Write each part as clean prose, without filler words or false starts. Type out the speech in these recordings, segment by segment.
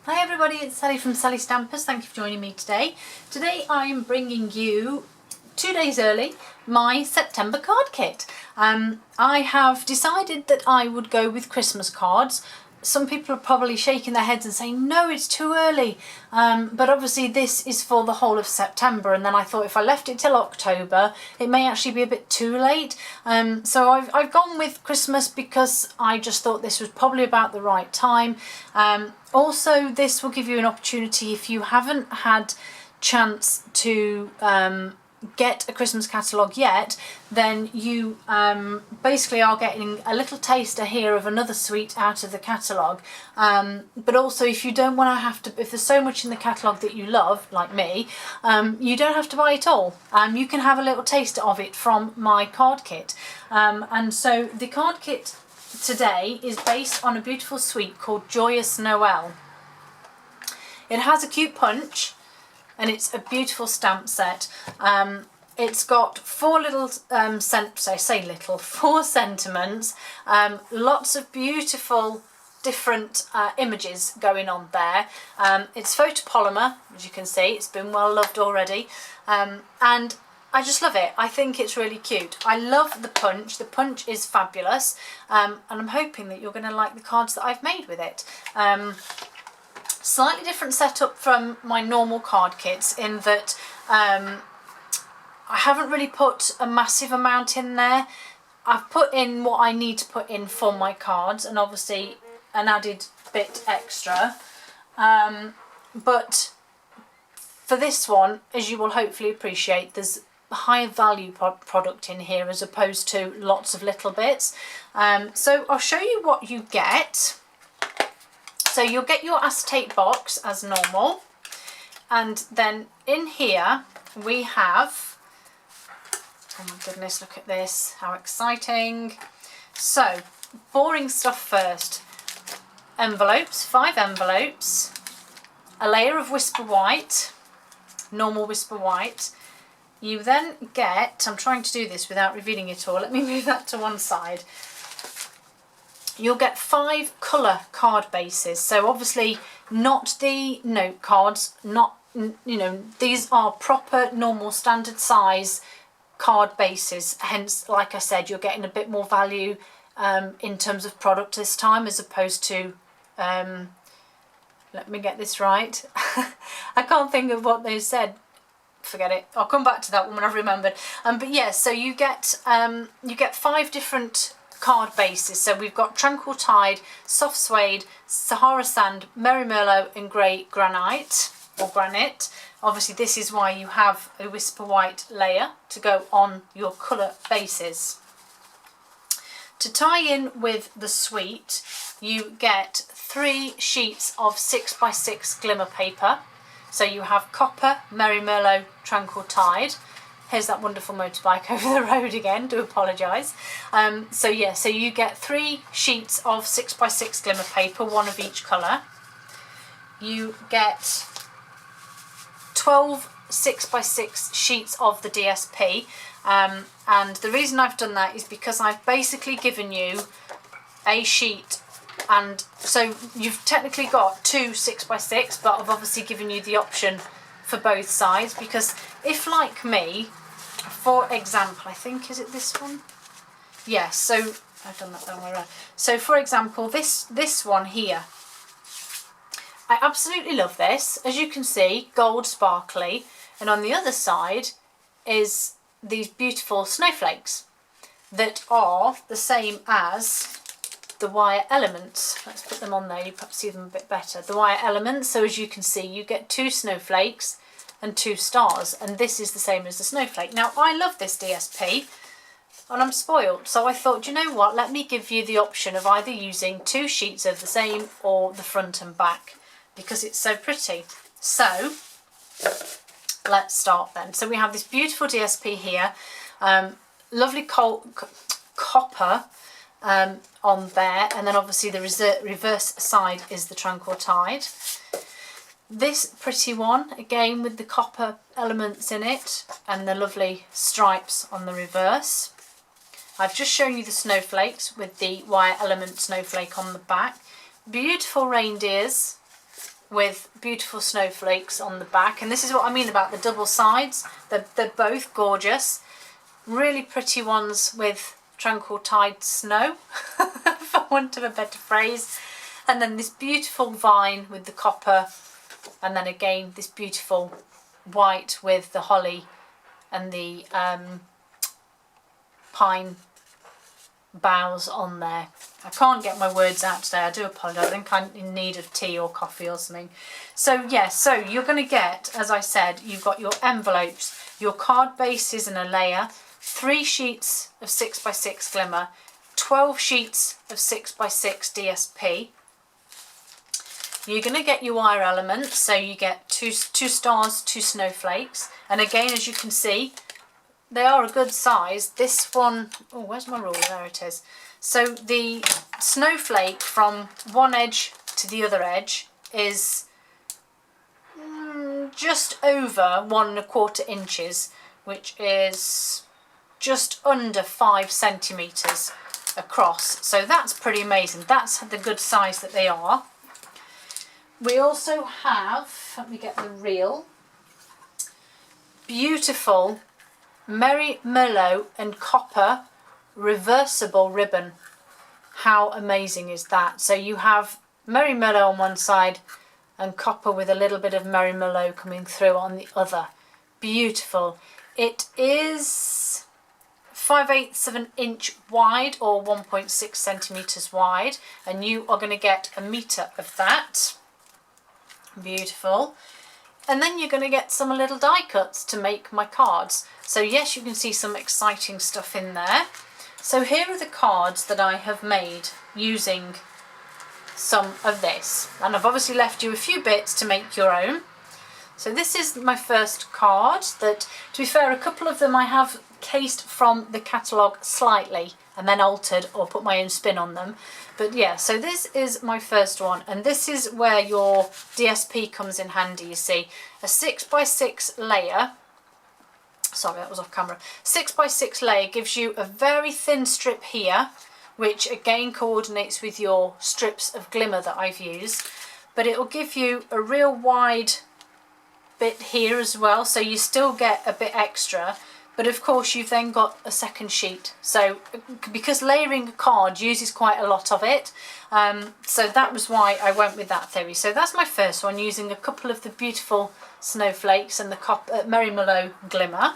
Hi everybody, it's Sally from Sally Stampers. Thank you for joining me today. Today I'm bringing you 2 days early my September card kit. I have decided that I would go with Christmas cards. Some people are probably shaking their heads and saying no, it's too early, but obviously this is for the whole of September, and then I thought if I left it till October it may actually be a bit too late, so I've gone with Christmas because I just thought this was probably about the right time. Also, this will give you an opportunity if you haven't had chance to get a Christmas catalogue yet, then you basically are getting a little taster here of another suite out of the catalogue, but also if you don't want to have to, if there's so much in the catalogue that you love like me, you don't have to buy it all. You can have a little taster of it from my card kit, and so the card kit today is based on a beautiful suite called Joyous Noel. It has a cute punch and it's a beautiful stamp set. It's got four little, four sentiments, lots of beautiful different images going on there. It's photopolymer, as you can see, it's been well loved already, and I just love it. I think it's really cute. I love the punch is fabulous, and I'm hoping that you're going to like the cards that I've made with it. Slightly different setup from my normal card kits in that I haven't really put a massive amount in there. I've put in what I need to put in for my cards and obviously an added bit extra, but for this one, as you will hopefully appreciate, there's higher value product in here as opposed to lots of little bits. So I'll show you what you get. So you'll get your acetate box as normal, and then in here we have, oh my goodness, look at this, how exciting. So boring stuff first. Envelopes, 5 envelopes, a layer of Whisper White, normal Whisper White. You then get, I'm trying to do this without revealing it all, let me move that to one side. You'll get 5 colour card bases, so obviously not the note cards, not, you know, these are proper normal standard size card bases, hence like I said you're getting a bit more value in terms of product this time as opposed to, let me get this right, I can't think of what they said, forget it, I'll come back to that one when I've remembered. But yeah, so you get 5 different card bases. So we've got Tranquil Tide, Soft Suede, Sahara Sand, Merry Merlot and Grey Granite or Granite. Obviously this is why you have a Whisper White layer to go on your colour bases. To tie in with the suite, you get 3 sheets of 6x6 glimmer paper. So you have Copper, Merry Merlot, Tranquil Tide. Here's that wonderful motorbike over the road again, do apologise. So yeah, so you get 3 sheets of 6x6 glimmer paper, 1 of each colour. You get 12 6x6 sheets of the DSP, and the reason I've done that is because I've basically given you a sheet, and so you've technically got 2 6x6, but I've obviously given you the option for both sides, because if like me, for example, I think, is it this one? Yes, so I've done that the wrong way around. So for example, this one here, I absolutely love this. As you can see, gold sparkly, and on the other side is these beautiful snowflakes that are the same as the wire elements. Let's put them on there, you perhaps see them a bit better. The wire elements, so as you can see, you get 2 snowflakes and 2 stars, and this is the same as the snowflake. Now I love this DSP and I'm spoiled, so I thought, you know what, let me give you the option of either using 2 sheets of the same or the front and back, because it's so pretty. So let's start then. So we have this beautiful DSP here, lovely copper on there, and then obviously the reverse side is the Tranquil Tide. This pretty one, again with the copper elements in it and the lovely stripes on the reverse. I've just shown you the snowflakes with the wire element snowflake on the back. Beautiful reindeers with beautiful snowflakes on the back. And this is what I mean about the double sides. They're both gorgeous. Really pretty ones with tranquil tide snow, for want of a better phrase. And then this beautiful vine with the copper. And then again, this beautiful white with the holly and the pine boughs on there. I can't get my words out today, I do apologise. I think I'm in need of tea or coffee or something. So yeah, so you're going to get, as I said, you've got your envelopes, your card bases in a layer, 3 sheets of 6x6 glimmer, 12 sheets of 6x6 DSP. You're going to get your wire elements, so you get two stars, 2 snowflakes, and again, as you can see, they are a good size. This one, oh, where's my ruler? There it is. So the snowflake from one edge to the other edge is just over 1 1/4 inches, which is just under 5 centimetres across. So that's pretty amazing. That's the good size that they are. We also have, let me get the reel, beautiful Merry Merlot and copper reversible ribbon. How amazing is that? So you have Merry Merlot on one side and copper with a little bit of Merry Merlot coming through on the other. Beautiful. It is 5/8 of an inch wide, or 1.6 centimetres wide, and you are going to get 1 metre of that. Beautiful. And then you're going to get some little die cuts to make my cards. So yes, you can see some exciting stuff in there. So here are the cards that I have made using some of this. And I've obviously left you a few bits to make your own. So this is my first card that, to be fair, a couple of them I have cased from the catalogue slightly and then altered or put my own spin on them. But yeah, so this is my first one, and this is where your DSP comes in handy, you see. A 6x6 layer, sorry that was off camera, 6x6 layer gives you a very thin strip here, which again coordinates with your strips of glimmer that I've used, but it will give you a real wide bit here as well, so you still get a bit extra. But of course you've then got a second sheet. So because layering a card uses quite a lot of it, so that was why I went with that theory. So that's my first one, using a couple of the beautiful snowflakes and the Merry Merlot glimmer.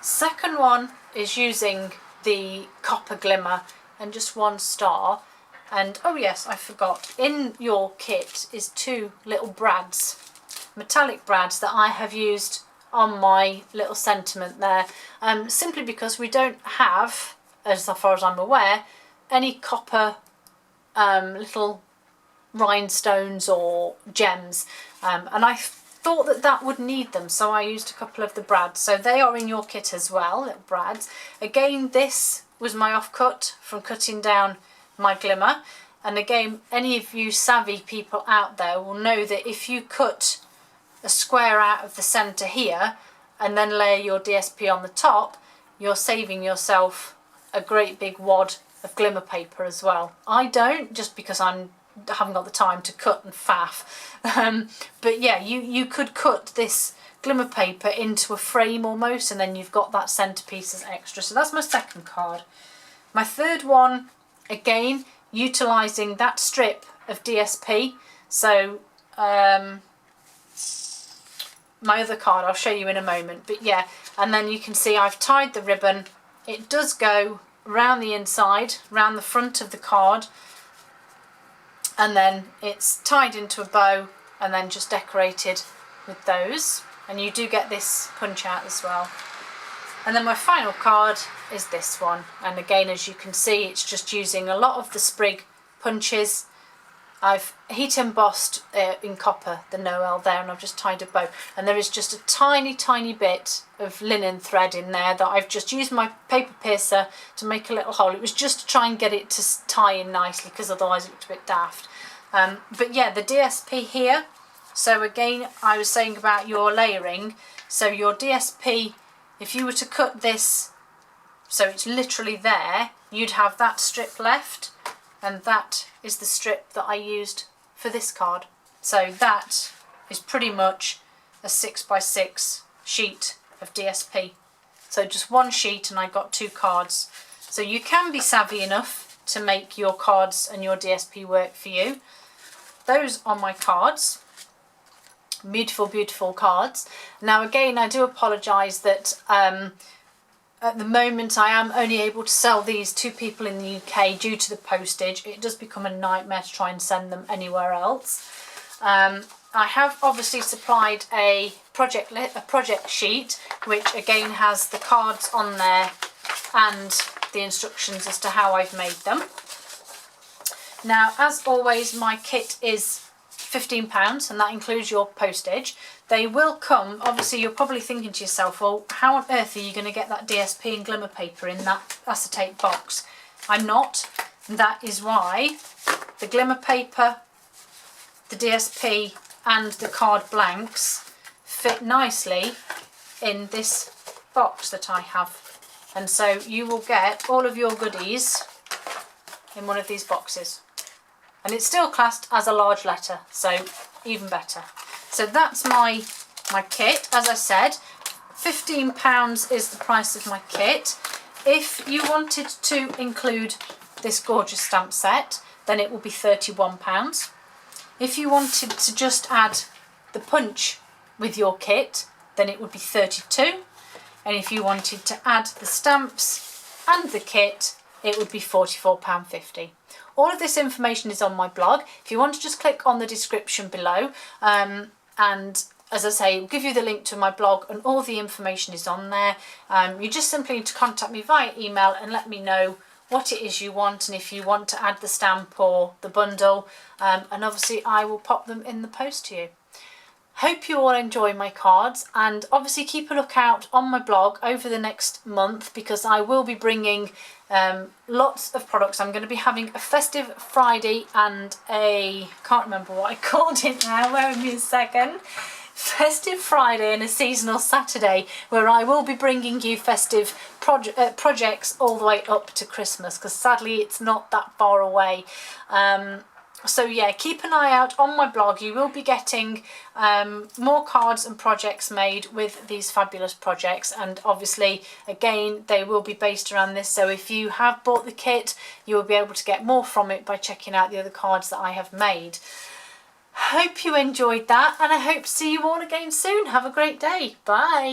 Second one is using the copper glimmer and just 1 star. And oh yes, I forgot, in your kit is 2 little brads, metallic brads that I have used on my little sentiment there, simply because we don't have, as far as I'm aware, any copper little rhinestones or gems, and I thought that that would need them, so I used a couple of the brads. So they are in your kit as well, little brads. Again, this was my offcut from cutting down my glimmer, and again, any of you savvy people out there will know that if you cut a square out of the centre here and then layer your DSP on the top, you're saving yourself a great big wad of glimmer paper as well. I don't, just because I haven't got the time to cut and faff. But yeah, you could cut this glimmer paper into a frame almost, and then you've got that centrepiece as extra. So that's my second card. My third one, again, utilising that strip of DSP. So my other card I'll show you in a moment, but yeah, and then you can see I've tied the ribbon. It does go round the inside, round the front of the card, and then it's tied into a bow and then just decorated with those, and you do get this punch out as well. And then my final card is this one, and again, as you can see, it's just using a lot of the sprig punches. I've heat embossed in copper the Noel there, and I've just tied a bow, and there is just a tiny bit of linen thread in there that I've just used my paper piercer to make a little hole. It was just to try and get it to tie in nicely, because otherwise it looked a bit daft. But yeah, the DSP here, so again I was saying about your layering, so your DSP, if you were to cut this so it's literally there, you'd have that strip left, and that is the strip that I used for this card. So that is pretty much a 6x6 sheet of DSP. So just one sheet and I got 2 cards. So you can be savvy enough to make your cards and your DSP work for you. Those are my cards. Beautiful, beautiful cards. Now again, I do apologise that at the moment I am only able to sell these to people in the UK due to the postage. It does become a nightmare to try and send them anywhere else. I have obviously supplied a project sheet, which again has the cards on there and the instructions as to how I've made them. Now, as always, my kit is £15 and that includes your postage. They will come, obviously you're probably thinking to yourself, well, how on earth are you going to get that DSP and glimmer paper in that acetate box? I'm not, and that is why the glimmer paper, the DSP and the card blanks fit nicely in this box that I have. And so you will get all of your goodies in one of these boxes. And it's still classed as a large letter, so even better. So that's my kit. As I said, £15 is the price of my kit. If you wanted to include this gorgeous stamp set, then it will be £31. If you wanted to just add the punch with your kit, then it would be £32. And if you wanted to add the stamps and the kit, it would be £44.50. All of this information is on my blog. If you want to just click on the description below, and as I say, it'll give you the link to my blog and all the information is on there. You just simply need to contact me via email and let me know what it is you want and if you want to add the stamp or the bundle, and obviously I will pop them in the post to you. Hope you all enjoy my cards, and obviously keep a lookout on my blog over the next month because I will be bringing lots of products. I'm going to be having a festive Friday and can't remember what I called it now, wait with me a second. Festive Friday and a seasonal Saturday where I will be bringing you festive projects all the way up to Christmas, because sadly it's not that far away. So yeah, keep an eye out on my blog. You will be getting more cards and projects made with these fabulous projects, and obviously again they will be based around this, so if you have bought the kit you will be able to get more from it by checking out the other cards that I have made. Hope you enjoyed that, and I hope to see you all again soon. Have a great day. Bye.